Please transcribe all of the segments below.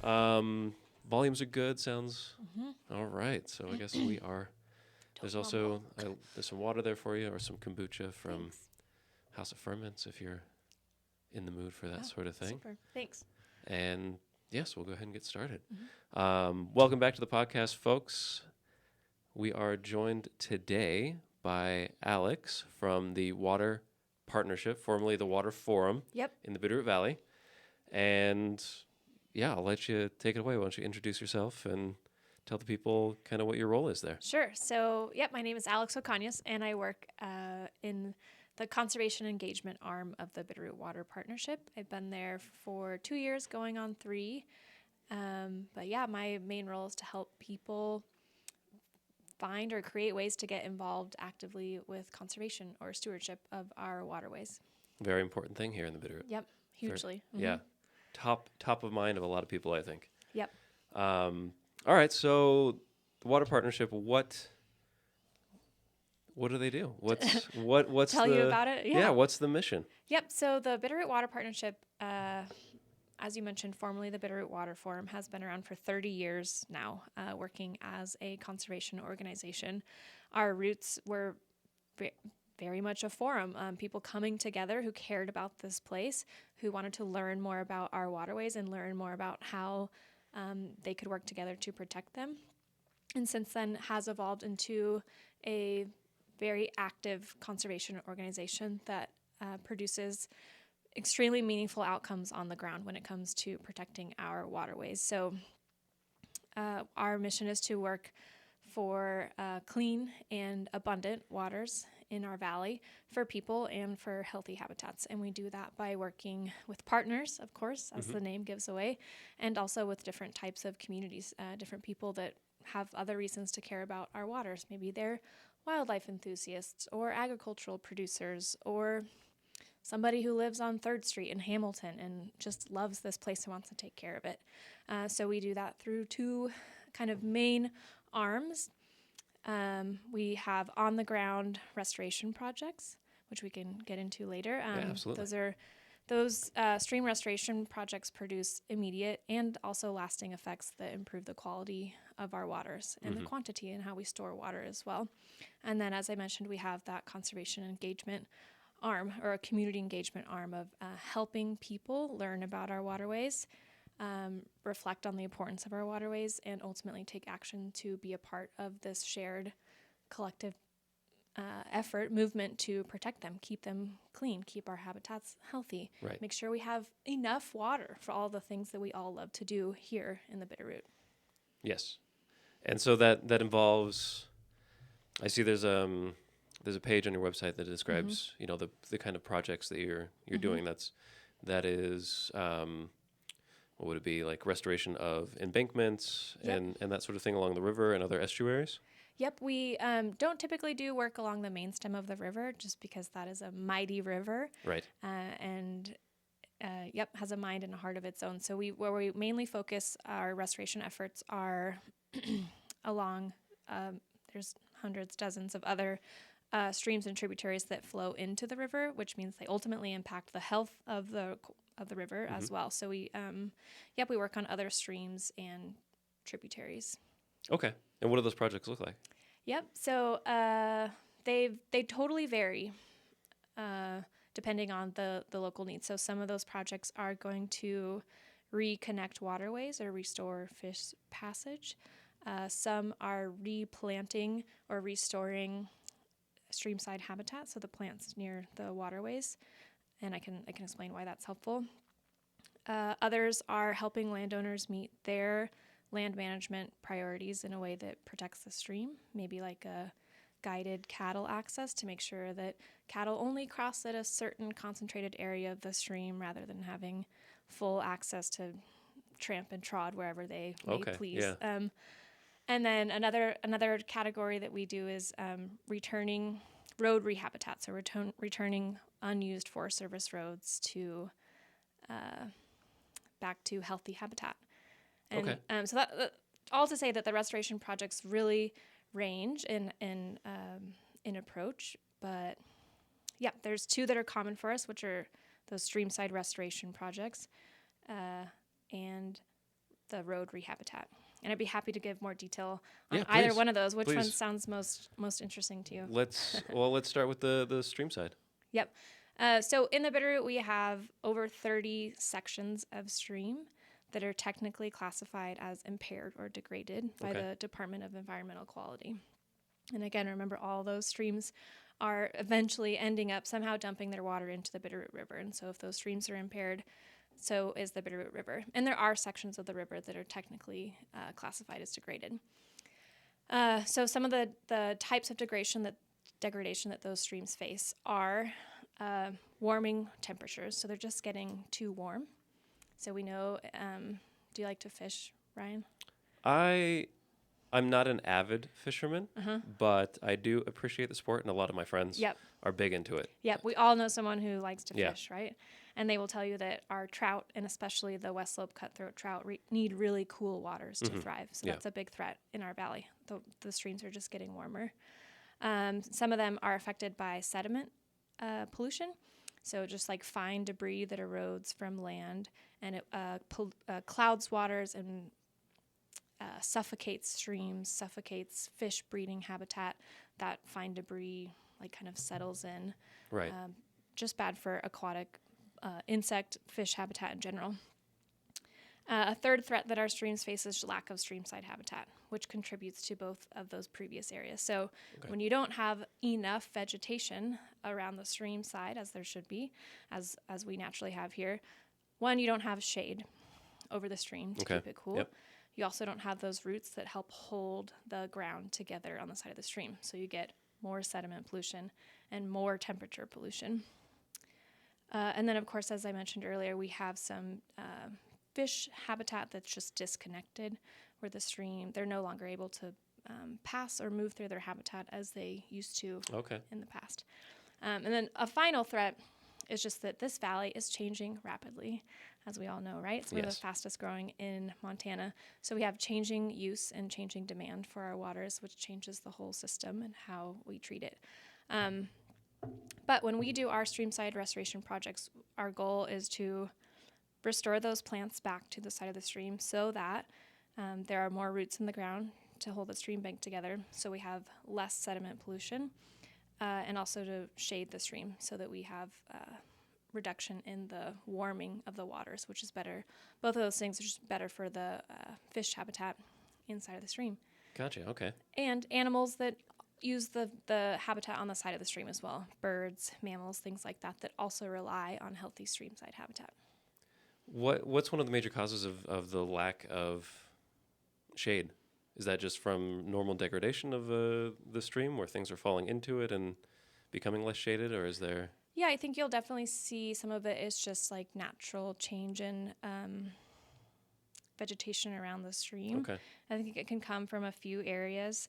Volumes are good. Sounds all right. So I guess we are. There's also there's some water there for you, or some kombucha from Thanks. House of Ferments if you're in the mood for that sort of thing. Super. Thanks. And yes, we'll go ahead and get started. Welcome back to the podcast, folks. We are joined today by Alex from the Water Partnership, formerly the Water Forum in the Bitterroot Valley. And yeah, I'll let you take it away. Why don't you introduce yourself and tell the people kind of what your role is there? Sure. So, my name is Alex Ocañas, and I work in the conservation engagement arm of the Bitterroot Water Partnership. I've been there for 2 years, going on 3. My main role is to help people find or create ways to get involved actively with conservation or stewardship of our waterways. Very important thing here in the Bitterroot. Yep, hugely. Yeah, top of mind of a lot of people, I think. Yep. All right, so the Water Partnership, what do they do? What's Tell you about it? Yeah. What's the mission? Yep. So the Bitterroot Water Partnership, as you mentioned, formerly the Bitterroot Water Forum, has been around for 30 years now, working as a conservation organization. Our roots were very much a forum, people coming together who cared about this place, who wanted to learn more about our waterways and learn more about how they could work together to protect them. And since then has evolved into a very active conservation organization that produces extremely meaningful outcomes on the ground when it comes to protecting our waterways. So our mission is to work for clean and abundant waters in our valley for people and for healthy habitats. And we do that by working with partners, of course, as the name gives away, and also with different types of communities, different people that have other reasons to care about our waters. Maybe they're wildlife enthusiasts or agricultural producers or somebody who lives on 3rd Street in Hamilton and just loves this place and wants to take care of it. So we do that through 2 kind of main arms. We have on-the-ground restoration projects, which we can get into later. Absolutely. Those stream restoration projects produce immediate and also lasting effects that improve the quality of our waters and the quantity and how we store water as well. And then, as I mentioned, we have that conservation engagement arm, or a community engagement arm, of helping people learn about our waterways, reflect on the importance of our waterways, and ultimately take action to be a part of this shared collective movement to protect them, keep them clean, keep our habitats healthy, make sure we have enough water for all the things that we all love to do here in the Bitterroot. Yes. And so that involves, I see there's a page on your website that describes the kind of projects that you're doing. That is what would it be, like restoration of embankments and that sort of thing along the river and other estuaries? Yep, we don't typically do work along the main stem of the river just because that is a mighty river. Right. Has a mind and a heart of its own. So where we mainly focus our restoration efforts are along, there's hundreds, dozens of other streams and tributaries that flow into the river, which means they ultimately impact the health of the river as well. So we work on other streams and tributaries. Okay. And what do those projects look like? Yep. So they totally vary depending on the local needs. So some of those projects are going to reconnect waterways or restore fish passage. Some are replanting or restoring streamside habitat, so the plants near the waterways, and I can explain why that's helpful. Others are helping landowners meet their land management priorities in a way that protects the stream, maybe like a guided cattle access to make sure that cattle only cross at a certain concentrated area of the stream rather than having full access to tramp and trod wherever they may please. Yeah. And then another category that we do is returning road rehabitat, so returning unused Forest Service roads to back to healthy habitat. And so that all to say that the restoration projects really range in approach, but yeah, there's 2 that are common for us, which are those streamside restoration projects and the road rehabitat. And I'd be happy to give more detail on Yeah, either please. one of those. Which one Please. sounds most interesting to you? Let's start with the stream side. Yep. So in the Bitterroot, we have over 30 sections of stream that are technically classified as impaired or degraded by the Department of Environmental Quality. And again, remember, all those streams are eventually ending up somehow dumping their water into the Bitterroot River. And so if those streams are impaired, so is the Bitterroot River. And there are sections of the river that are technically classified as degraded. So some of the types of degradation that those streams face are warming temperatures. So they're just getting too warm. So we know, do you like to fish, Ryan? I'm not an avid fisherman, but I do appreciate the sport, and a lot of my friends are big into it. Yep, we all know someone who likes to fish, right? And they will tell you that our trout, and especially the West Slope cutthroat trout, need really cool waters to thrive. So that's a big threat in our valley. The streams are just getting warmer. Some of them are affected by sediment pollution. So just like fine debris that erodes from land, and it clouds waters and suffocates streams, suffocates fish breeding habitat. That fine debris like kind of settles in. Right. Just bad for aquatic insect, fish habitat in general. A third threat that our streams face is lack of streamside habitat, which contributes to both of those previous areas. So when you don't have enough vegetation around the stream side, as there should be, as we naturally have here, one, you don't have shade over the stream to keep it cool. Yep. You also don't have those roots that help hold the ground together on the side of the stream. So you get more sediment pollution and more temperature pollution. And then, of course, as I mentioned earlier, we have some fish habitat that's just disconnected, where the stream, they're no longer able to pass or move through their habitat as they used to in the past. And then a final threat is just that this valley is changing rapidly, as we all know, right? It's one of the fastest growing in Montana. So we have changing use and changing demand for our waters, which changes the whole system and how we treat it. But when we do our streamside restoration projects, our goal is to restore those plants back to the side of the stream so that there are more roots in the ground to hold the stream bank together, so we have less sediment pollution, and also to shade the stream so that we have reduction in the warming of the waters, which is better. Both of those things are just better for the fish habitat inside of the stream. Gotcha, okay. And animals that use the habitat on the side of the stream as well. Birds, mammals, things like that also rely on healthy streamside habitat. What's one of the major causes of the lack of shade? Is that just from normal degradation of the stream, where things are falling into it and becoming less shaded, or is there... Yeah, I think you'll definitely see some of it is just like natural change in vegetation around the stream. Okay. I think it can come from a few areas.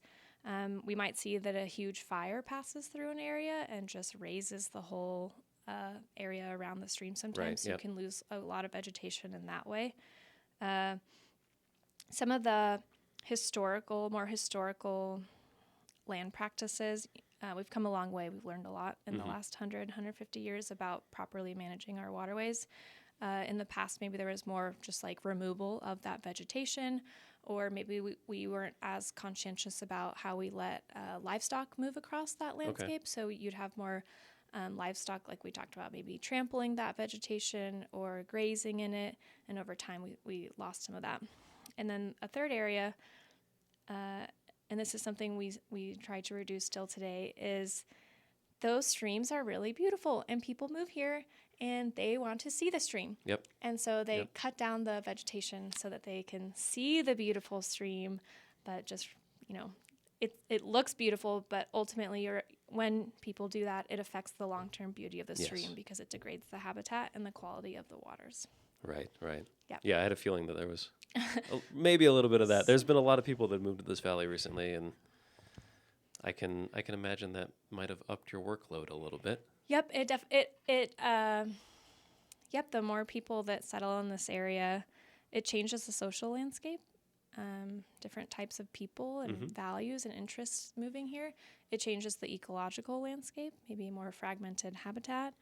We might see that a huge fire passes through an area and just raises the whole area around the stream sometimes. Right, so you can lose a lot of vegetation in that way. Some of the more historical land practices, we've come a long way. We've learned a lot in the last 150 years about properly managing our waterways. In the past, maybe there was more just like removal of that vegetation, or maybe we weren't as conscientious about how we let livestock move across that landscape. So you'd have more livestock, like we talked about, maybe trampling that vegetation or grazing in it. And over time, we lost some of that. And then a third area, and this is something we try to reduce still today, is those streams are really beautiful, and people move here and they want to see the stream. Yep. And so they cut down the vegetation so that they can see the beautiful stream, but just, it looks beautiful, but ultimately when people do that, it affects the long-term beauty of the stream because it degrades the habitat and the quality of the waters. Right. Yep. Yeah, I had a feeling that there was maybe a little bit of that. There's been a lot of people that moved to this valley recently, and I can imagine that might have upped your workload a little bit. Yep, the more people that settle in this area, it changes the social landscape. Different types of people and values and interests moving here. It changes the ecological landscape, maybe more fragmented habitat.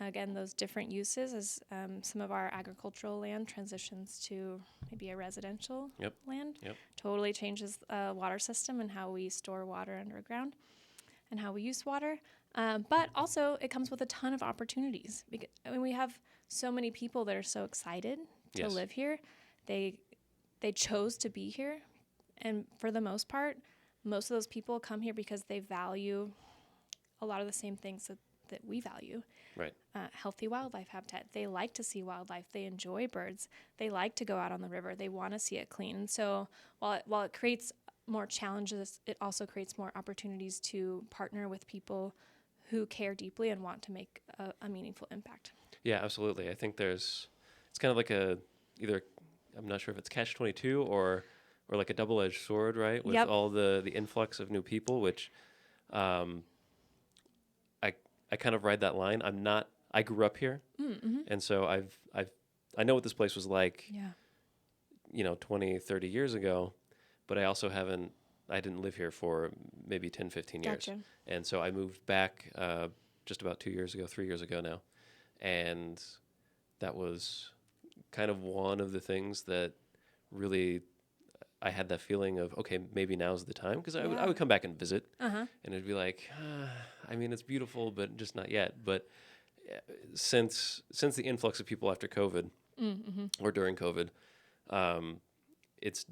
again, those different uses as some of our agricultural land transitions to maybe a residential land. Yep. Totally changes water system and how we store water underground and how we use water. But also it comes with a ton of opportunities. Because, I mean, we have so many people that are so excited to live here. They chose to be here. And for the most part, most of those people come here because they value a lot of the same things that we value. Right. Healthy wildlife habitat. They like to see wildlife. They enjoy birds. They like to go out on the river. They want to see it clean. And so while it creates more challenges, it also creates more opportunities to partner with people who care deeply and want to make a meaningful impact. Yeah, absolutely. I think it's kind of like I'm not sure if it's catch-22 or like a double-edged sword, right? With all the influx of new people, which I kind of ride that line. I grew up here, and so I know what this place was like, 20, 30 years ago, but I also I didn't live here for maybe 10, 15 years. Gotcha. And so I moved back just about 3 years ago now. And that was kind of one of the things that really I had that feeling of, okay, maybe now's the time. Because I would come back and visit, and it'd be like, I mean, it's beautiful, but just not yet. But since the influx of people after COVID or during COVID, it's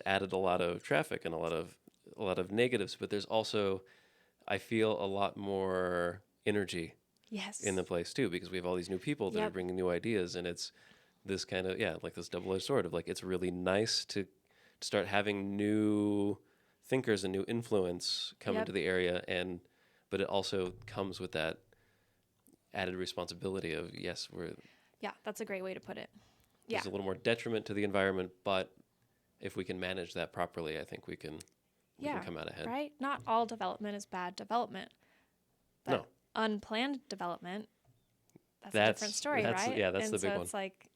added a lot of traffic and a lot of negatives, but there's also, I feel, a lot more energy in the place too, because we have all these new people that are bringing new ideas, and it's this kind of like this double-edged sword of like, it's really nice to start having new thinkers and new influence come into the area, but it also comes with that added responsibility of that's a great way to put it. There's a little more detriment to the environment, but if we can manage that properly, I think we can come out ahead. Right? Not all development is bad development. But no. Unplanned development, that's a different story, right? Yeah, that's the big one. And so it's like,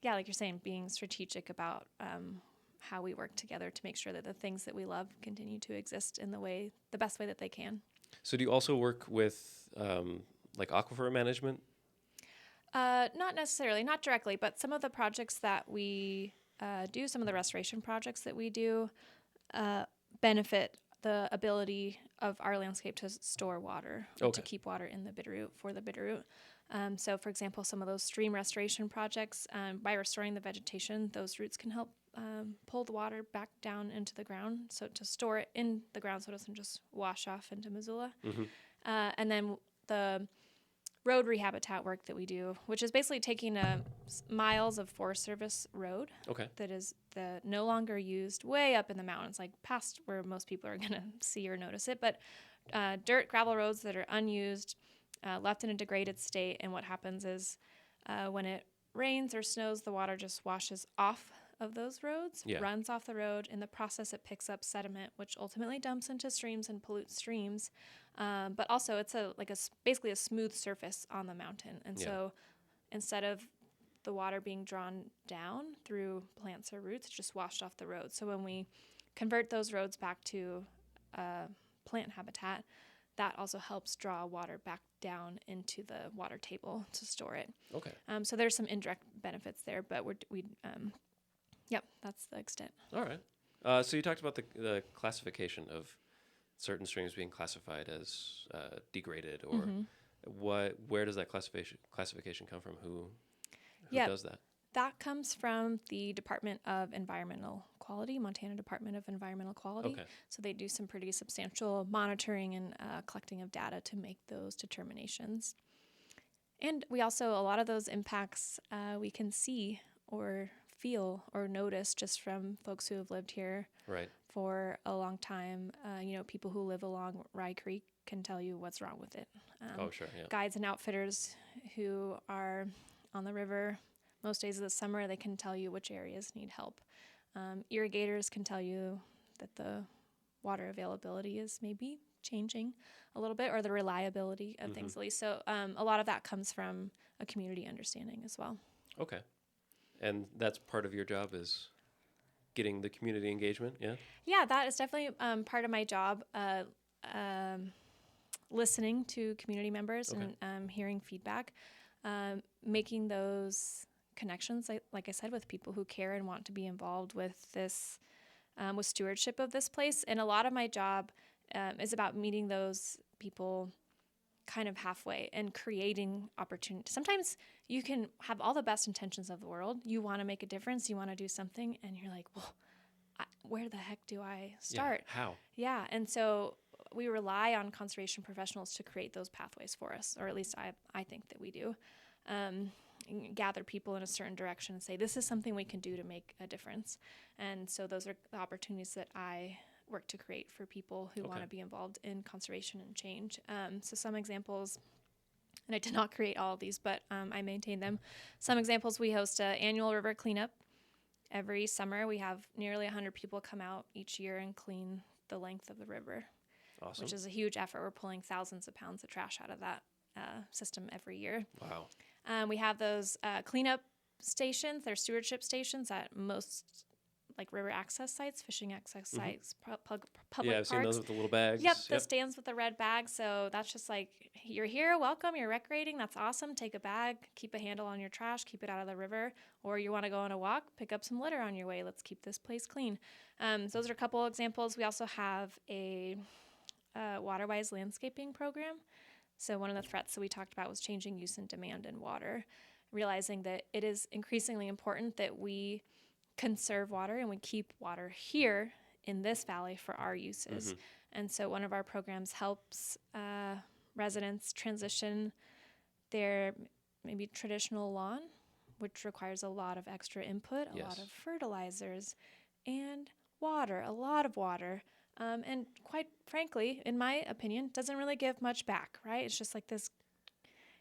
like you're saying, being strategic about how we work together to make sure that the things that we love continue to exist in the best way that they can. So do you also work with like aquifer management? Not necessarily, not directly, but some of the projects that we do, some of the restoration projects that we do, benefit the ability of our landscape to store water, to keep water in the Bitterroot for the Bitterroot. So, for example, some of those stream restoration projects, by restoring the vegetation, those roots can help pull the water back down into the ground, so to store it in the ground so it doesn't just wash off into Missoula. And then the road rehabitat work that we do, which is basically taking miles of Forest Service road that is no longer used way up in the mountains, like past where most people are going to see or notice it, but dirt, gravel roads that are unused, left in a degraded state. And what happens is when it rains or snows, the water just washes off of those roads, runs off the road. In the process, it picks up sediment, which ultimately dumps into streams and pollutes streams. But also, it's basically a smooth surface on the mountain. And so instead of the water being drawn down through plants or roots, it's just washed off the road. So when we convert those roads back to plant habitat, that also helps draw water back down into the water table to store it. Okay. So there's some indirect benefits there, but that's the extent. All right. So you talked about the classification of certain streams being classified as degraded, or where does that classification come from? Who does that? That comes from the Department of Environmental Quality, Montana Department of Environmental Quality. Okay. So they do some pretty substantial monitoring and collecting of data to make those determinations. And we also, a lot of those impacts we can see or feel or notice just from folks who have lived here for a long time. People who live along Rye Creek can tell you what's wrong with it. Guides and outfitters who are on the river most days of the summer, they can tell you which areas need help. Irrigators can tell you that the water availability is maybe changing a little bit, or the reliability of things at least. So a lot of that comes from a community understanding as well. Okay. And that's part of your job, is getting the community engagement, yeah? Yeah, that is definitely part of my job. listening to community members Okay. and hearing feedback, making those connections, like I said, with people who care and want to be involved with this, with stewardship of this place. And a lot of my job is about meeting those people kind of halfway and creating opportunity. Sometimes you can have all the best intentions of the world. You want to make a difference. You want to do something. And you're like, well, where the heck do I start? Yeah. How? Yeah. And so we rely on conservation professionals to create those pathways for us, or at least I think that we do. Gather people in a certain direction and say, this is something we can do to make a difference. And so those are the opportunities that I work to create for people who want to be involved in conservation and change. So some examples, and I did not create all of these, but I maintain them. Some examples, we host an annual river cleanup. Every summer, we have nearly 100 people come out each year and clean the length of the river, Awesome. which is a huge effort. We're pulling thousands of pounds of trash out of that system every year. Wow. We have those cleanup stations. They're stewardship stations at most river access sites, fishing access sites, public Yeah, I've parks. seen those with the little bags. Yep, the stands with the red bag. So that's just like, you're here, welcome, you're recreating, that's awesome. Take a bag, keep a handle on your trash, keep it out of the river. Or you want to go on a walk, pick up some litter on your way. Let's keep this place clean. So those are a couple examples. We also have a water-wise landscaping program. So one of the threats that we talked about was changing use and demand in water, realizing that it is increasingly important that we conserve water and we keep water here in this valley for our uses. And so one of our programs helps residents transition their maybe traditional lawn, which requires a lot of extra input, a lot of fertilizers and water, a lot of water. And quite frankly, in my opinion, doesn't really give much back, right? It's just like this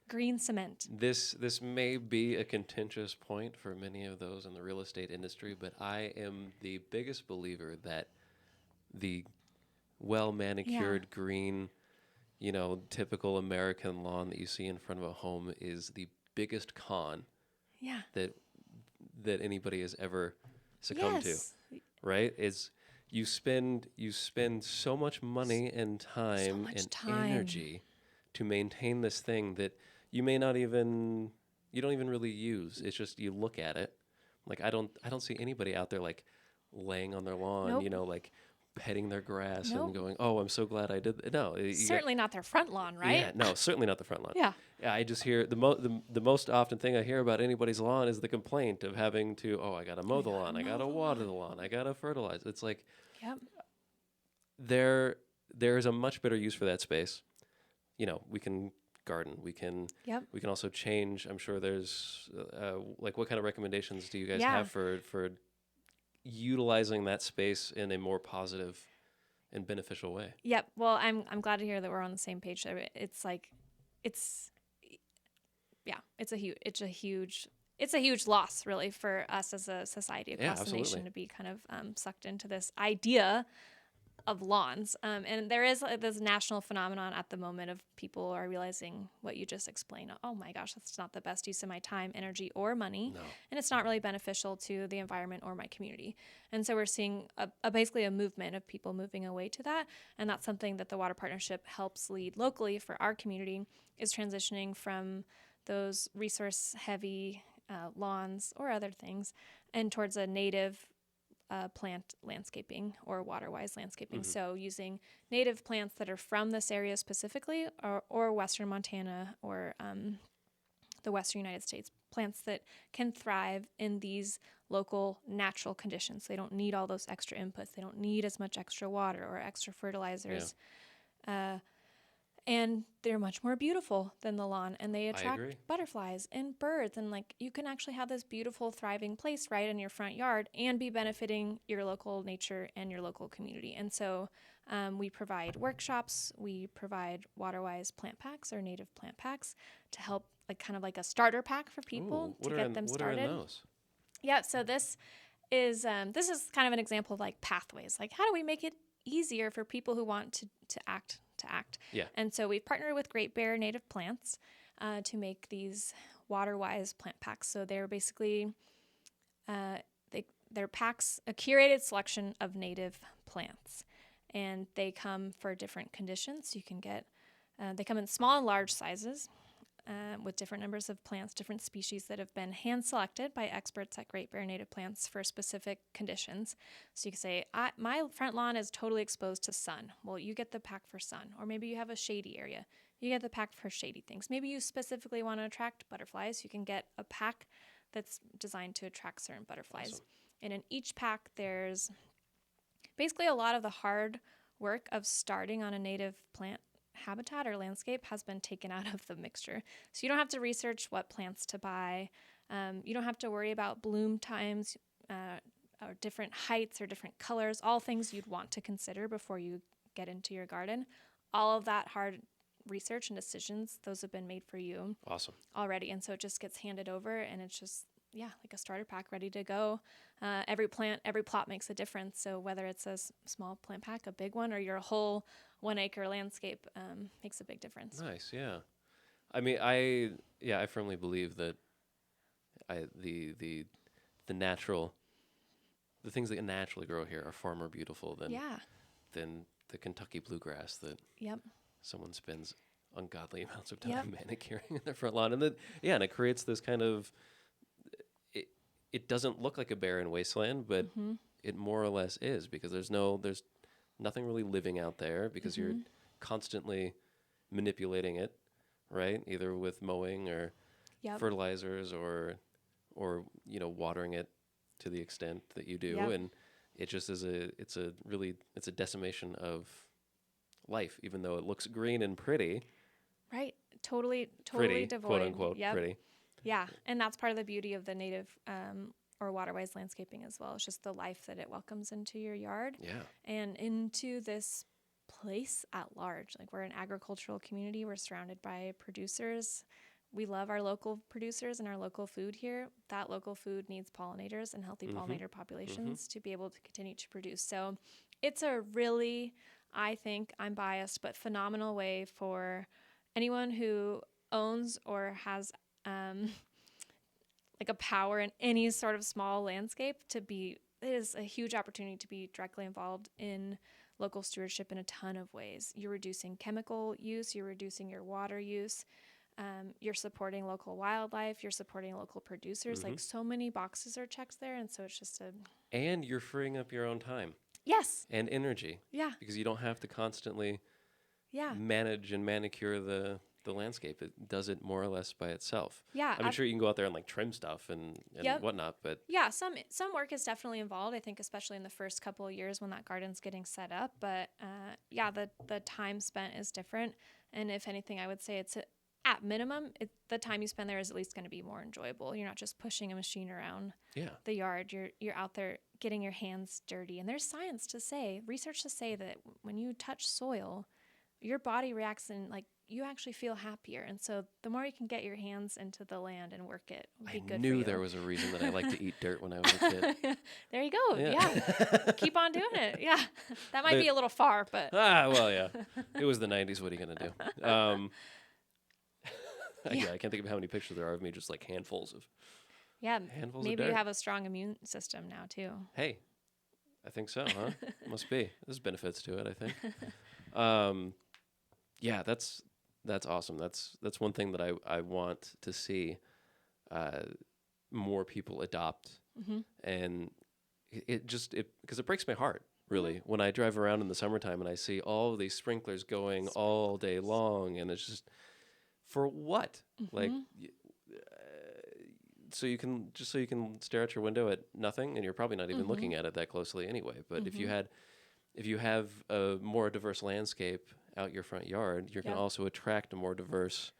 green cement. This may be a contentious point for many of those in the real estate industry, but I am the biggest believer that the well-manicured green, typical American lawn that you see in front of a home is the biggest con that anybody has ever succumbed to. Right? Is you spend so much money and time energy to maintain this thing that you may not even, you don't even really use. It's just you look at it. Like I don't see anybody out there like laying on their lawn, like petting their grass and going, "Oh, I'm so glad I did." No, certainly not their front lawn, right? Yeah, no, certainly not the front lawn. Yeah. I just hear the most often thing I hear about anybody's lawn is the complaint of having to, I got to mow the lawn, I got to water the lawn, I got to fertilize. It's like, there is a much better use for that space. We can garden. We can also change. I'm sure there's what kind of recommendations do you guys have for utilizing that space in a more positive and beneficial way? Yep. Well, I'm glad to hear that we're on the same page. It's a huge loss really for us as a society across the nation to be kind of sucked into this idea of lawns. And there is this national phenomenon at the moment of people are realizing what you just explained. Oh my gosh, that's not the best use of my time, energy, or money. No. And it's not really beneficial to the environment or my community. And so we're seeing basically a movement of people moving away to that. And that's something that the Water Partnership helps lead locally for our community, is transitioning from those resource-heavy lawns or other things and towards a native plant landscaping or water-wise landscaping. So using native plants that are from this area specifically, or Western Montana or the Western United States, plants that can thrive in these local natural conditions. They don't need all those extra inputs. They don't need as much extra water or extra fertilizers. And they're much more beautiful than the lawn, and they attract butterflies and birds. And you can actually have this beautiful, thriving place right in your front yard and be benefiting your local nature and your local community. And so we provide workshops. We provide water-wise plant packs or native plant packs to help, kind of like a starter pack for people to get them started. What are in those? Yeah, so this is kind of an example of pathways. How do we make it easier for people who want to act? Yeah. And so we've partnered with Great Bear Native Plants to make these water-wise plant packs. So they're basically they're packs, a curated selection of native plants, and they come for different conditions. You can get They come in small and large sizes with different numbers of plants, different species that have been hand selected by experts at Great Bear Native Plants for specific conditions. So you can say, my front lawn is totally exposed to sun. Well, you get the pack for sun. Or maybe you have a shady area. You get the pack for shady things. Maybe you specifically want to attract butterflies. You can get a pack that's designed to attract certain butterflies. Awesome. And in each pack, there's basically a lot of the hard work of starting on a native plant habitat or landscape has been taken out of the mixture. So you don't have to research what plants to buy. You don't have to worry about bloom times or different heights or different colors, all things you'd want to consider before you get into your garden. All of that hard research and decisions, those have been made for you Awesome. already. And so it just gets handed over and it's just, like a starter pack ready to go. Every plot makes a difference. So whether it's a small plant pack, a big one, or your whole 1 acre landscape makes a big difference. Nice. Yeah. I mean, I firmly believe that the natural, the things that naturally grow here are far more beautiful than the Kentucky bluegrass that someone spends ungodly amounts of time manicuring in their front lawn. And and it creates this kind of, it doesn't look like a barren wasteland, but it more or less is, because there's nothing really living out there, because you're constantly manipulating it, right? Either with mowing or fertilizers or watering it to the extent that you do. And it just is it's a decimation of life, even though it looks green and pretty. Right. Totally pretty, devoid. Quote unquote, pretty. Yeah. And that's part of the beauty of the native or waterwise landscaping as well. It's just the life that it welcomes into your yard and into this place at large. Like, we're an agricultural community. We're surrounded by producers. We love our local producers and our local food here. That local food needs pollinators and healthy pollinator populations to be able to continue to produce. So it's a really, I think, I'm biased, but phenomenal way for anyone who owns or has like a power in any sort of small landscape it is a huge opportunity to be directly involved in local stewardship in a ton of ways. You're reducing chemical use, you're reducing your water use, you're supporting local wildlife, you're supporting local producers. Like, so many boxes are checked there. And so it's just and you're freeing up your own time. Yes. And energy. Yeah. Because you don't have to constantly manage and manicure the landscape. It does it more or less by itself. Yeah. I'm sure you can go out there and like trim stuff and whatnot, but some work is definitely involved, I think, especially in the first couple of years when that garden's getting set up. But the time spent is different. And if anything, I would say it's at minimum, the time you spend there is at least going to be more enjoyable. You're not just pushing a machine around the yard. You're out there getting your hands dirty. And there's research to say that when you touch soil, your body reacts and you actually feel happier. And so the more you can get your hands into the land and work it, would be good for you. I knew there was a reason that I liked to eat dirt when I was a kid. There you go. Yeah. Keep on doing it. Yeah. That might be a little far, but. Well, yeah. It was the 90s. What are you going to do? I can't think of how many pictures there are of me just like handfuls of handfuls maybe of dirt. You have a strong immune system now too. Hey, I think so, huh? Must be. There's benefits to it, I think. That's awesome. That's one thing that I want to see more people adopt. And it because it breaks my heart, really, when I drive around in the summertime and I see all of these sprinklers going all day long, and it's just, for what? Like, so you can stare out your window at nothing, and you're probably not even looking at it that closely anyway. But if you have a more diverse landscape out your front yard, you can also attract a more diverse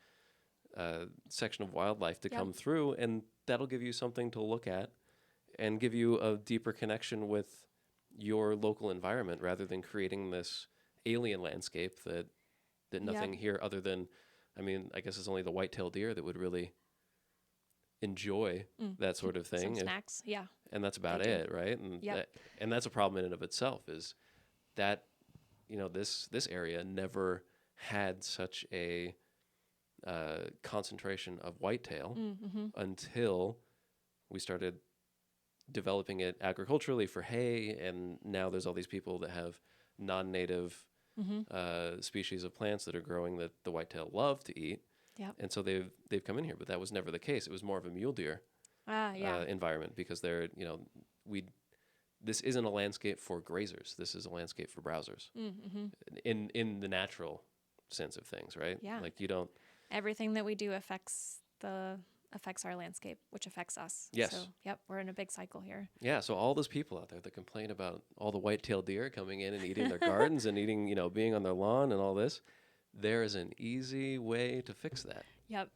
section of wildlife to come through, and that'll give you something to look at and give you a deeper connection with your local environment, rather than creating this alien landscape that nothing here other than, I mean, I guess it's only the white-tailed deer that would really enjoy that sort of thing. Some snacks, and that's about it, right? And and that's a problem in and of itself, is that, this area never had such a concentration of whitetail until we started developing it agriculturally for hay, and now there's all these people that have non-native species of plants that are growing that the whitetail love to eat. Yep. And so they've come in here, but that was never the case. It was more of a mule deer Yeah. environment because they're, this isn't a landscape for grazers. This is a landscape for browsers in the natural sense of things, right? Yeah. Like you don't. Everything that we do affects our landscape, which affects us. Yes. So, yep, we're in a big cycle here. Yeah. So all those people out there that complain about all the white-tailed deer coming in and eating their gardens and eating, being on their lawn and all this, there is an easy way to fix that. Yep.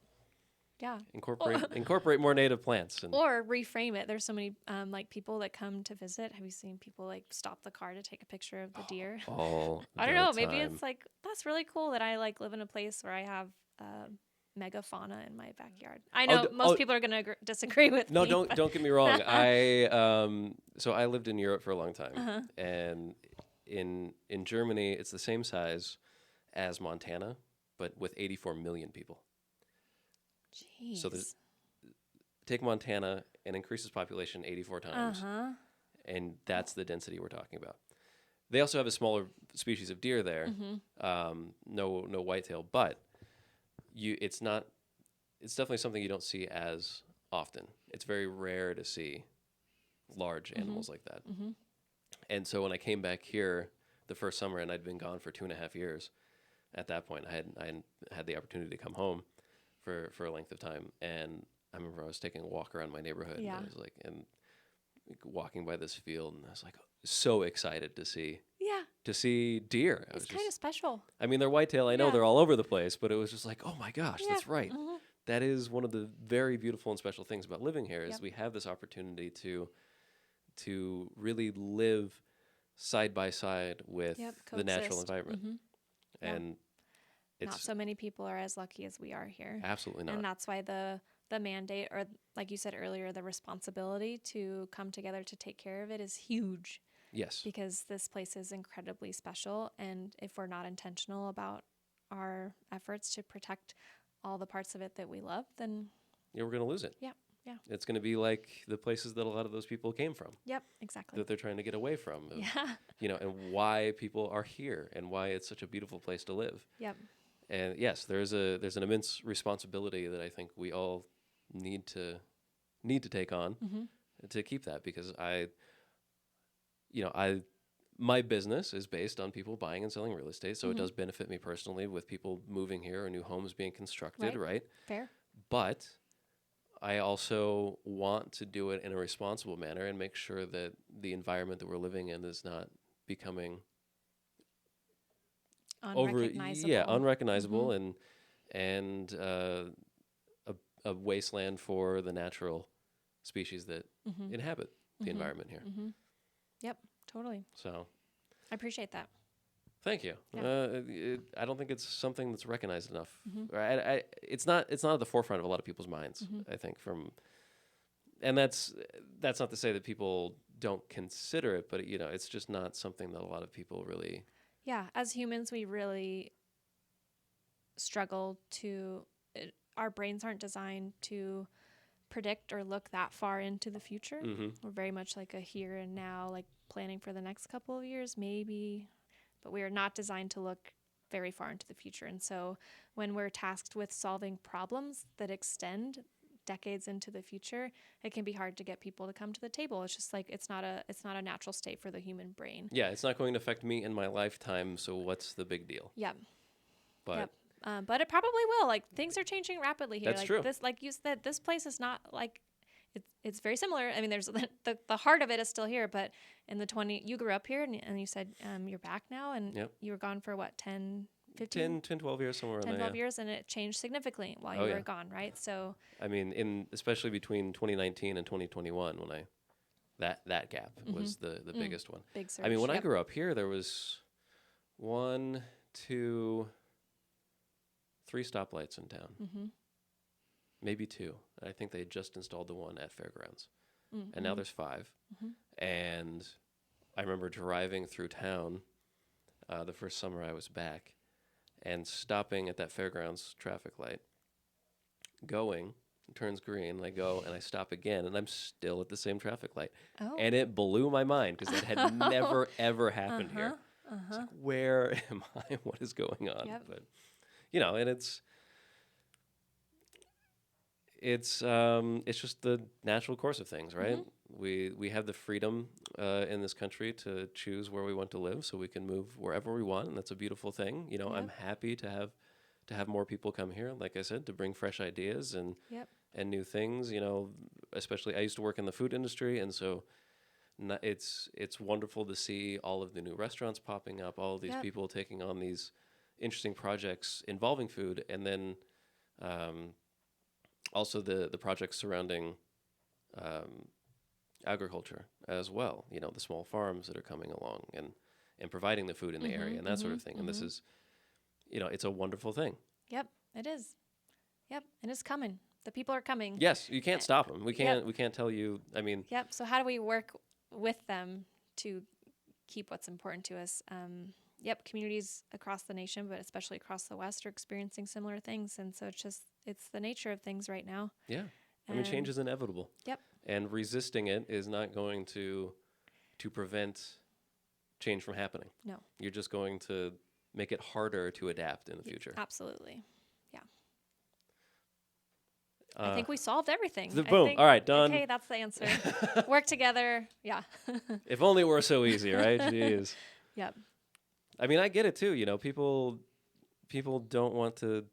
Yeah. Incorporate more native plants or reframe it. There's so many people that come to visit. Have you seen people like stop the car to take a picture of the deer? I don't know. Maybe it's like that's really cool that I like live in a place where I have megafauna in my backyard. I know most people are going to disagree with me. No, don't get me wrong. I lived in Europe for a long time, and in Germany, it's the same size as Montana, but with 84 million people. Jeez. So take Montana and increase its population 84 times, and that's the density we're talking about. They also have a smaller species of deer there, no whitetail, but it's definitely something you don't see as often. It's very rare to see large animals like that. And so when I came back here the first summer, and I'd been gone for 2.5 years, at that point I had the opportunity to come home for a length of time, and I remember I was taking a walk around my neighborhood, and I was like, walking by this field, and I was like so excited to see deer. It's kind of special. I mean, they're whitetail. I know they're all over the place, but it was just like, oh my gosh, that's right. That is one of the very beautiful and special things about living here is we have this opportunity to really live side by side with the natural environment, and not so many people are as lucky as we are here. Absolutely not. And that's why the mandate, or like you said earlier, the responsibility to come together to take care of it is huge. Yes. Because this place is incredibly special, and if we're not intentional about our efforts to protect all the parts of it that we love, then we're going to lose it. Yeah. It's going to be like the places that a lot of those people came from. Yep, exactly. That they're trying to get away from. And why people are here and why it's such a beautiful place to live. Yep. And yes, there's an immense responsibility that I think we all need to take on to keep that, because my business is based on people buying and selling real estate, so it does benefit me personally with people moving here or new homes being constructed, right? Fair. But I also want to do it in a responsible manner and make sure that the environment that we're living in is not becoming unrecognizable and a wasteland for the natural species that inhabit the environment here. Yep, totally. So I appreciate that. Thank you. Yeah. I don't think it's something that's recognized enough. It's not at the forefront of a lot of people's minds, I think, and that's not to say that people don't consider it, but it's just not something that a lot of people really. Yeah, as humans, we really struggle our brains aren't designed to predict or look that far into the future. We're very much like a here and now, like planning for the next couple of years, maybe, but we are not designed to look very far into the future. And so when we're tasked with solving problems that extend decades into the future, it can be hard to get people to come to the table. It's just like it's not a natural state for the human brain. Yeah, it's not going to affect me in my lifetime, so what's the big deal? Yep. But but it probably will. Like, things are changing rapidly here. That's true. This, like you said, this place is not like it's very similar. I mean, there's the heart of it is still here, but in you grew up here, and you said you're back now, and you were gone for what, 10, 15? 10, 12 years, somewhere around 10, there. 12 years, and it changed significantly while you were gone, right? So I mean, especially between 2019 and 2021, when that gap was the biggest one. Big surge. I mean, when I grew up here, there was 1, 2, 3 stoplights in town. Maybe 2. I think they just installed the one at Fairgrounds. And now there's 5. And I remember driving through town the first summer I was back and stopping at that Fairgrounds traffic light, going, it turns green, and I go and I stop again, and I'm still at the same traffic light. And it blew my mind because that had never, ever happened here. It's like, where am I? What is going on? Yep. But, and it's just the natural course of things, right? We have the freedom in this country to choose where we want to live, so we can move wherever we want, and that's a beautiful thing. I'm happy to have more people come here, like I said, to bring fresh ideas and Yep. and new things. Especially I used to work in the food industry, and so it's wonderful to see all of the new restaurants popping up, all of these people taking on these interesting projects involving food, and then also the projects surrounding agriculture as well. The small farms that are coming along and providing the food in the area and that sort of thing. And this is, it's a wonderful thing. Yep, it is. Yep, and it's coming. The people are coming. Yes, you can't stop them. We can't tell you. I mean. Yep. So how do we work with them to keep what's important to us? Yep, communities across the nation, but especially across the West, are experiencing similar things, and so it's the nature of things right now. Yeah, I mean, change is inevitable. Yep. And resisting it is not going to prevent change from happening. No. You're just going to make it harder to adapt in the future. Absolutely. Yeah. I think we solved everything. Boom. All right, done. Okay, that's the answer. Work together. Yeah. If only it were so easy, right? Jeez. Yep. I mean, I get it too. People don't want to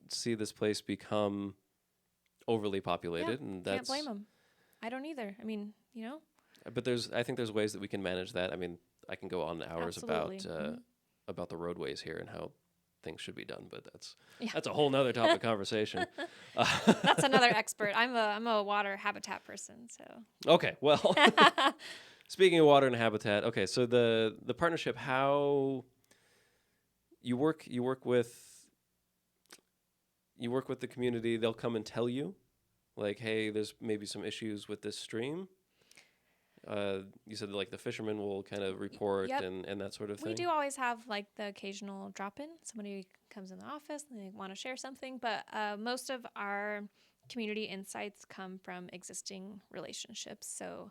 see this place become overly populated, and that's can't blame them. I don't either. I mean, But I think there's ways that we can manage that. I mean, I can go on hours about the roadways here and how things should be done, but that's a whole nother topic conversation. That's another expert. I'm a water habitat person, so. Okay, well, speaking of water and habitat, okay, so the partnership, how you work with the community. They'll come and tell you, like, hey, there's maybe some issues with this stream. You said like the fishermen will kind of report and that sort of thing. We do always have like the occasional drop-in. Somebody comes in the office and they want to share something, but most of our community insights come from existing relationships. So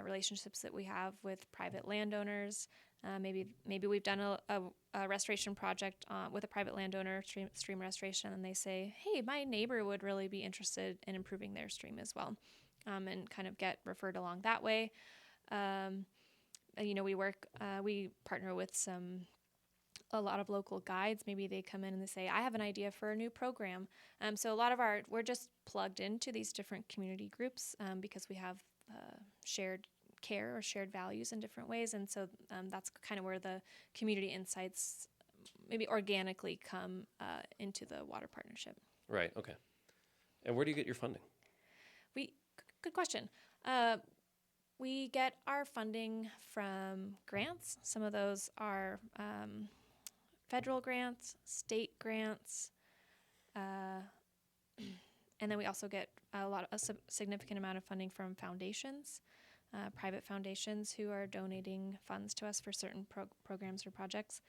relationships that we have with private landowners. Maybe we've done a restoration project with a private landowner, stream restoration, and they say, hey, my neighbor would really be interested in improving their stream as well. And kind of get referred along that way. We partner with a lot of local guides. Maybe they come in and they say, I have an idea for a new program. So a lot of we're just plugged into these different community groups because we have shared care or shared values in different ways. And so that's kind of where the community insights maybe organically come into the water partnership. Right. Okay. And where do you get your funding? Good question. We get our funding from grants. Some of those are federal grants, state grants, and then we also get a significant amount of funding from foundations, private foundations who are donating funds to us for certain programs or projects.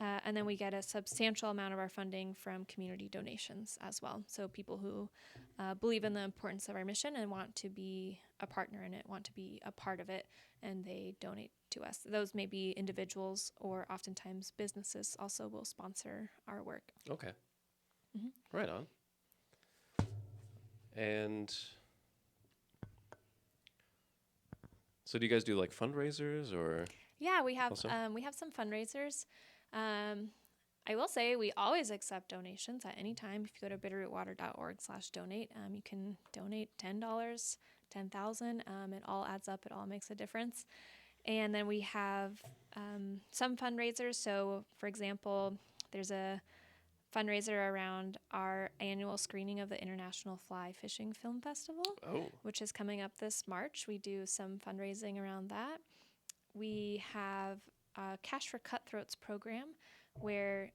And then we get a substantial amount of our funding from community donations as well. So people who believe in the importance of our mission and want to be a partner in it, want to be a part of it, and they donate to us. Those may be individuals or oftentimes businesses also will sponsor our work. Okay. Mm-hmm. Right on. And so do you guys do like fundraisers or? Yeah, we have some fundraisers. I will say we always accept donations at any time. If you go to bitterrootwater.org/donate, you can donate $10, $10,000. It all adds up. It all makes a difference. And then we have some fundraisers. So, for example, there's a fundraiser around our annual screening of the International Fly Fishing Film Festival, which is coming up this March. We do some fundraising around that. We have a Cash for Cutthroats program where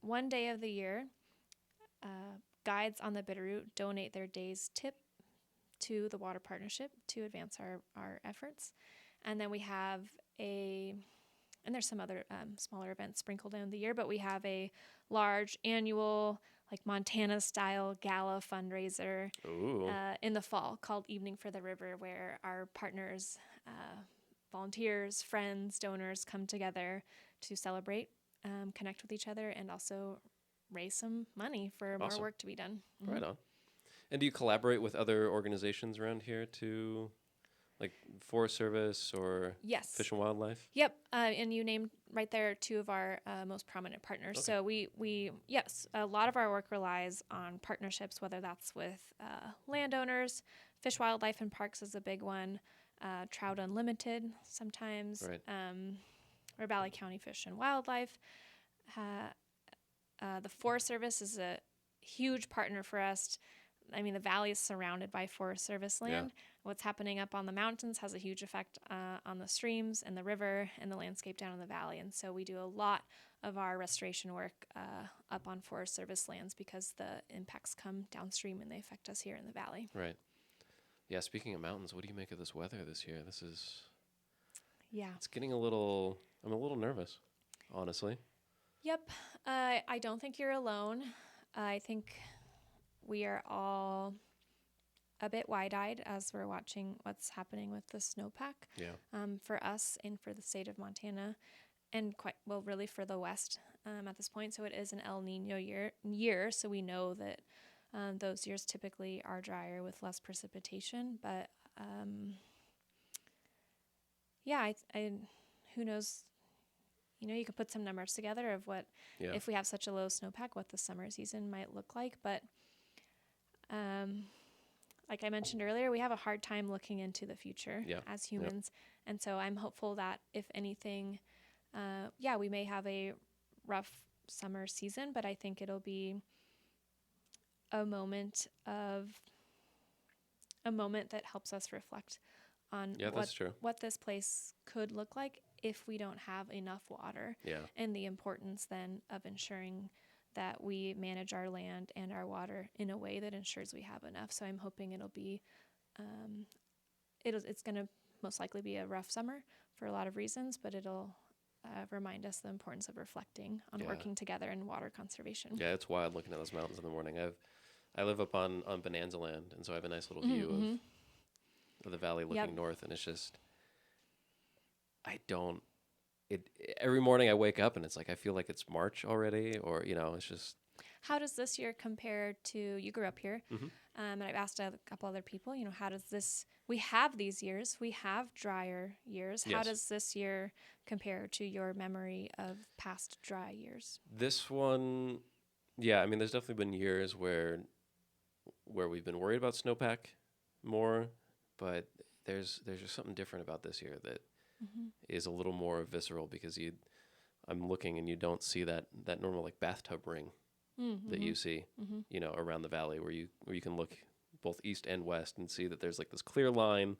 one day of the year, guides on the Bitterroot donate their day's tip to the Water Partnership to advance our efforts. And then we have and there's some other smaller events sprinkled in the year, but we have a large annual, like Montana-style gala fundraiser in the fall called Evening for the River, where our partners, volunteers, friends, donors come together to celebrate, connect with each other, and also raise some money for more Awesome. work to be done. Right on. And do you collaborate with other organizations around here to, like Forest Service or Yes. Fish and Wildlife? Yep. And you named right there two of our most prominent partners. Okay. So yes, a lot of our work relies on partnerships, whether that's with landowners, Fish, Wildlife, and Parks is a big one, Trout Unlimited sometimes, Right. or Valley County Fish and Wildlife. The Forest Service is a huge partner for us. I mean, the valley is surrounded by Forest Service land. Yeah. What's happening up on the mountains has a huge effect on the streams and the river and the landscape down in the valley. And so we do a lot of our restoration work up on Forest Service lands because the impacts come downstream and they affect us here in the valley. Right. Yeah, speaking of mountains, what do you make of this weather this year? It's getting I'm a little nervous, honestly. Yep. I don't think you're alone. I think we are all a bit wide-eyed as we're watching what's happening with the snowpack. Yeah. For us and for the state of Montana, and really for the West at this point. So it is an El Nino year, so we know that those years typically are drier with less precipitation. But who knows? You could put some numbers together of what, if we have such a low snowpack, what the summer season might look like. But like I mentioned earlier, we have a hard time looking into the future as humans. And so I'm hopeful that if anything, we may have a rough summer season, but I think it'll be a moment that helps us reflect on what this place could look like if we don't have enough water, and the importance then of ensuring that we manage our land and our water in a way that ensures we have enough. So I'm hoping it'll be, it's going to most likely be a rough summer for a lot of reasons, but it'll remind us the importance of reflecting on working together in water conservation. Yeah, it's wild looking at those mountains in the morning. I live up on Bonanza land, and so I have a nice little view of the valley looking north, and it's just, every morning I wake up and it's like I feel like it's March already, or it's just. How does this year compare to, you grew up here, and I've asked a couple other people, how does this, we have these years, we have drier years. How does this year compare to your memory of past dry years? This one, I mean, there's definitely been years where we've been worried about snowpack more, but there's just something different about this year that is a little more visceral, because I'm looking and you don't see that normal like bathtub ring that you see, around the valley, where you can look both east and west and see that there's like this clear line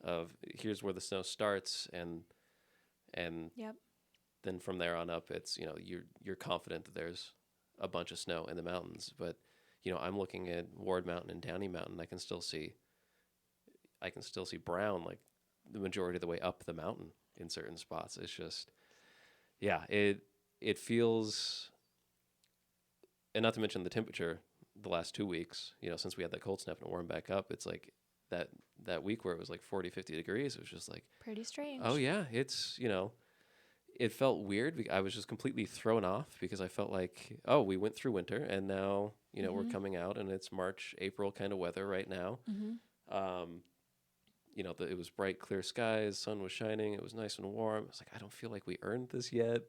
of here's where the snow starts, and then from there on up, it's you're confident that there's a bunch of snow in the mountains. But I'm looking at Ward Mountain and Downey Mountain. I can still see brown like the majority of the way up the mountain in certain spots. It's just, it feels, and not to mention the temperature the last 2 weeks, since we had that cold snap and it warmed back up, it's like that week where it was like 40, 50 degrees, it was just like pretty strange. Oh yeah. It's, it felt weird. I was just completely thrown off, because I felt like, we went through winter and now, we're coming out and it's March, April kind of weather right now. It was bright, clear skies, sun was shining, it was nice and warm. I was like, I don't feel like we earned this yet.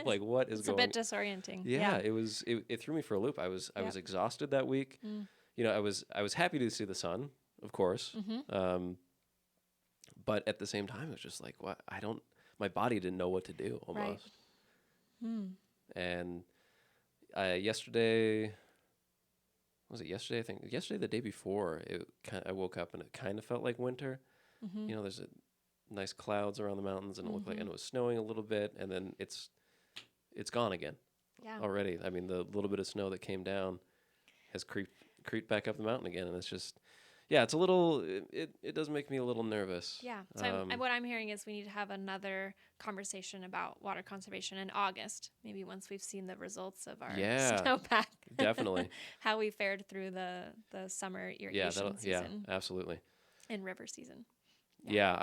Like what is going on? It's a bit disorienting. Yeah, it threw me for a loop. I was exhausted that week. I was happy to see the sun, of course. But at the same time, it was just like, what? My body didn't know what to do almost. Right. And yesterday, was it yesterday? I think yesterday, the day before, I woke up and it kind of felt like winter. There's nice clouds around the mountains, and it looked like, and it was snowing a little bit, and then it's gone again. Yeah. Already. I mean, the little bit of snow that came down has creeped back up the mountain again, and it's just, it's a little. It does make me a little nervous. Yeah. So what I'm hearing is we need to have another conversation about water conservation in August, maybe once we've seen the results of our snowpack. Definitely. How we fared through the summer irrigation season. Yeah, absolutely. And river season. Yeah,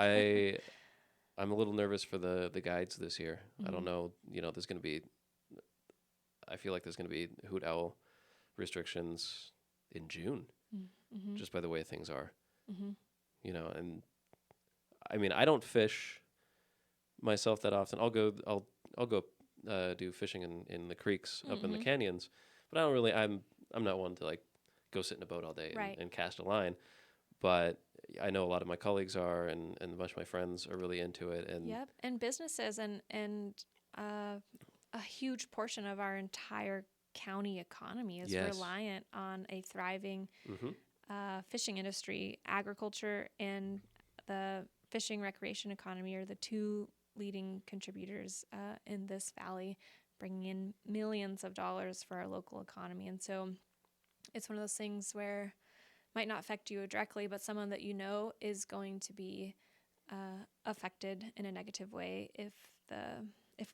I'm a little nervous for the guides this year. I don't Mhm. know. There's going to be. I feel like there's going to be hoot owl restrictions in June, Mm-hmm. just by the way things are. Mm-hmm. And I mean, I don't fish myself that often. I'll go do fishing in the creeks up in the Mm-hmm. canyons, but I don't really. I'm not one to like go sit in a boat all day Right. and cast a line. But I know a lot of my colleagues are, and a bunch of my friends are really into it. And Yep. And businesses and uh, a huge portion of our entire county economy is yes, reliant on a thriving mm-hmm. fishing industry. Agriculture and the fishing recreation economy are the two leading contributors in this valley, bringing in millions of dollars for our local economy. And so it's one of those things where might not affect you directly, but someone that you know is going to be affected in a negative way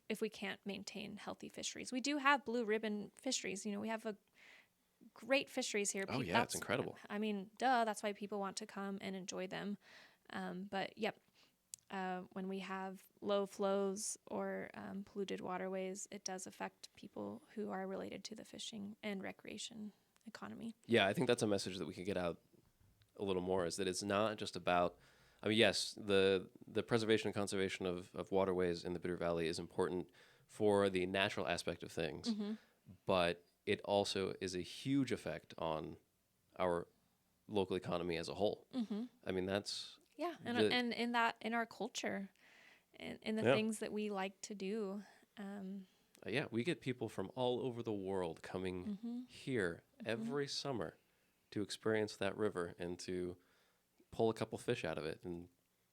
if we can't maintain healthy fisheries. We do have blue ribbon fisheries. We have a great fisheries here. Oh yeah, it's incredible. I mean, duh, that's why people want to come and enjoy them. But yep, when we have low flows or polluted waterways, it does affect people who are related to the fishing and recreation economy. Yeah, I think that's a message that we could get out a little more, is that it's not just about. I mean, yes, the preservation and conservation of waterways in the Bitter Valley is important for the natural aspect of things, Mm-hmm. but it also is a huge effect on our local economy as a whole. Mm-hmm. I mean, that's Yeah, the and in our culture, and in the yeah. things that we like to do. Yeah, we get people from all over the world coming Mm-hmm. here Mm-hmm. every summer to experience that river and to pull a couple fish out of it and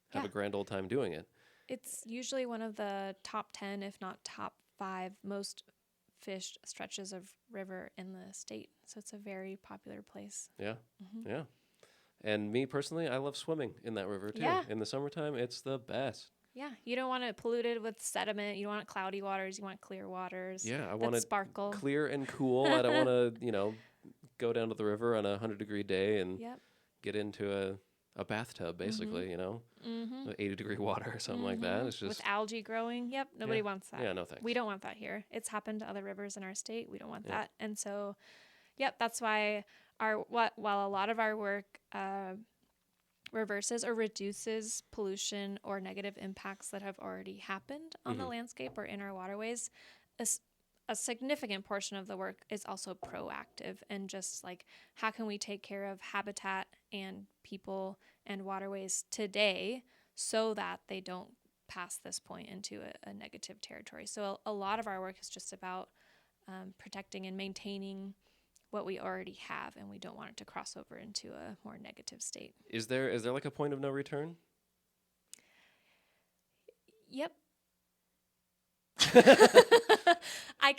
have Yeah, a grand old time doing it. it's usually one of the top 10, if not top 5, most fished stretches of river in the state. So it's a very popular place. Yeah, Mm-hmm. yeah. And me personally, I love swimming in that river too. Yeah. In the summertime, it's the best. Yeah, you don't want it polluted with sediment. You don't want cloudy waters. You want clear waters Yeah, I that want it sparkle. clear and cool. I don't want to, go down to the river on a 100-degree day and Yep. get into a bathtub, basically, Mm-hmm. 80-degree water or something like that. It's With just, algae growing. Yep. Nobody yeah, wants that. yeah, no thanks. We don't want that here. It's happened to other rivers in our state. We don't want Yeah. that. And so, yep, that's why while a lot of our work reverses or reduces pollution or negative impacts that have already happened on the landscape or in our waterways, a significant portion of the work is also proactive and just like, how can we take care of habitat and people and waterways today so that they don't pass this point into a negative territory. So a lot of our work is just about protecting and maintaining what we already have, and we don't want it to cross over into a more negative state. Is there like a point of no return? Yep. I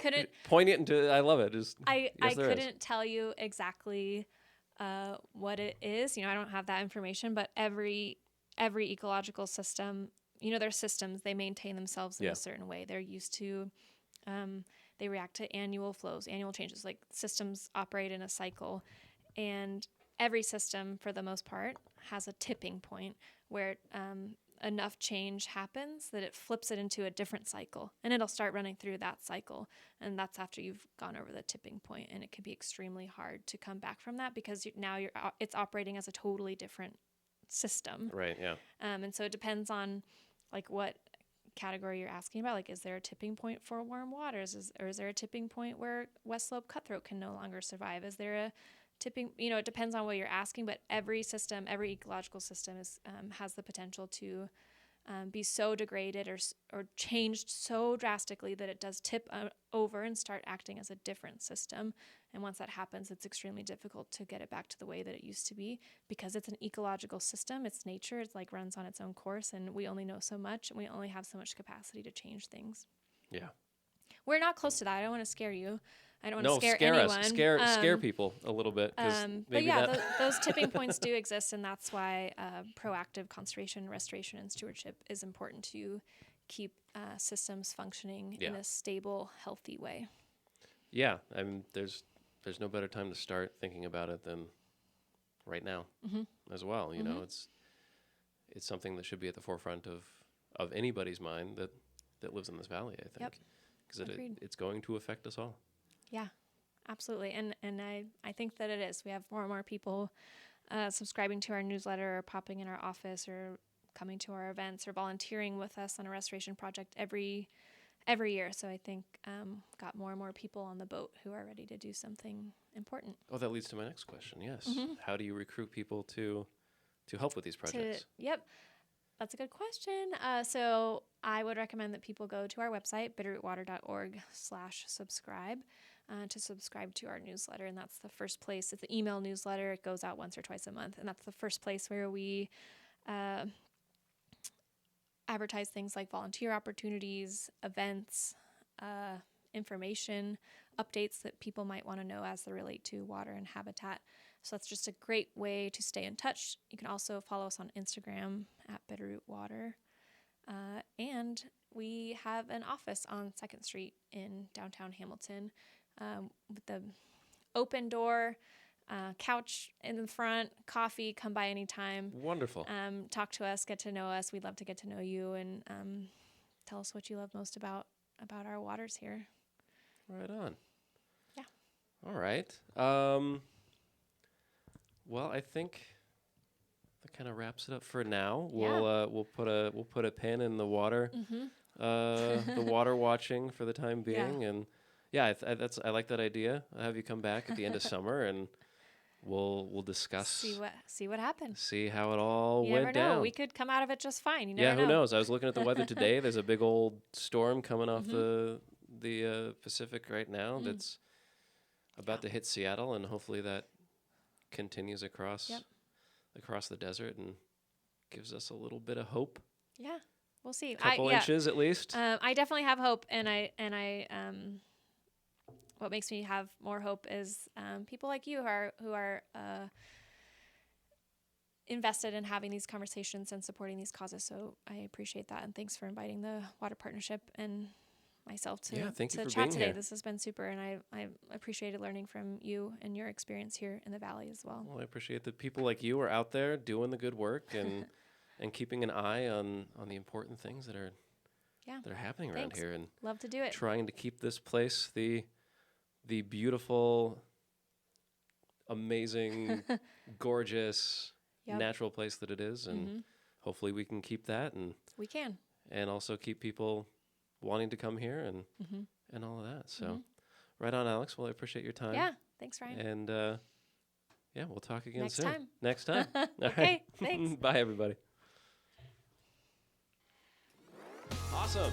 couldn't Point it into. I love it. Just I yes, there is. couldn't tell you exactly what it is. I don't have that information, but every ecological system, their systems, they maintain themselves in Yeah. a certain way. They're used to they react to annual flows, annual changes. Like, systems operate in a cycle, and every system, for the most part, has a tipping point where enough change happens that it flips it into a different cycle, and it'll start running through that cycle. And that's after you've gone over the tipping point, and it can be extremely hard to come back from that because it's operating as a totally different system. Right. Yeah. And so it depends on like what category you're asking about. Like, is there a tipping point for warm waters, or is there a tipping point where West Slope cutthroat can no longer survive? Is there a tipping, it depends on what you're asking, but every ecological system has the potential to be so degraded or changed so drastically that it does tip over and start acting as a different system. And once that happens, it's extremely difficult to get it back to the way that it used to be, because it's an ecological system. It's nature. It's like runs on its own course, and we only know so much, and we only have so much capacity to change things. Yeah. We're not close to that. I don't want to scare you. I don't want No, to scare anyone. anyone. Scare people a little bit. But yeah, those tipping points do exist, and that's why proactive conservation, restoration, and stewardship is important to keep systems functioning in a stable, healthy way. Yeah, I mean, there's no better time to start thinking about it than right now as well. It's something that should be at the forefront of of anybody's mind that lives in this valley, I think. Yep. Because Agreed. it's going to affect us all. Yeah, absolutely. And I think that it is. We have more and more people subscribing to our newsletter or popping in our office or coming to our events or volunteering with us on a restoration project every year. So I think got more and more people on the boat who are ready to do something important. Oh, that leads to my next question. Yes. Mm-hmm. How do you recruit people to help with these projects? Yep. That's a good question. So I would recommend that people go to our website, bitterrootwater.org/subscribe, to subscribe to our newsletter. And that's the first place. It's an email newsletter. It goes out once or twice a month. And that's the first place where we advertise things like volunteer opportunities, events, information, updates that people might want to know as they relate to water and habitat. So that's just a great way to stay in touch. You can also follow us on Instagram at bitterrootwater. And we have an office on 2nd Street in downtown Hamilton with the open door, couch in the front, coffee, come by anytime. Wonderful. Talk to us, get to know us. We'd love to get to know you and tell us what you love most about our waters here. Right on. Yeah. All right. Well, I think that kind of wraps it up for now. Yeah. We'll put a pin in the water, Mm-hmm. the water watching for the time Yeah. being, and yeah, I like that idea. I'll have you come back at the end of summer, and we'll discuss. See what happens. See how it all You went never know. down. We could come out of it just fine. You Yeah, never who know. knows? I was looking at the weather today. There's a big old storm coming off Mm-hmm. the Pacific right now that's about to hit Seattle, and hopefully that continues across the desert and gives us a little bit of hope. Yeah, we'll see. Couple inches at least. I definitely have hope, and I what makes me have more hope is people like you who are invested in having these conversations and supporting these causes. So I appreciate that, and thanks for inviting the Water Partnership and myself to Thank you for chat being today. here. This has been super, and I appreciated learning from you and your experience here in the Valley as well. Well, I appreciate that people like you are out there doing the good work and and keeping an eye on the important things that are happening around Thanks. here, and Love to do it. trying to keep this place the beautiful, amazing, gorgeous, natural place that it is, and hopefully we can keep that, and we can, and also keep people wanting to come here and all of that. So right on, Alex. Well, I appreciate your time. Yeah, thanks, Ryan. And we'll talk again Next soon. time. Next time. All Okay, right. thanks. Bye, everybody. Awesome.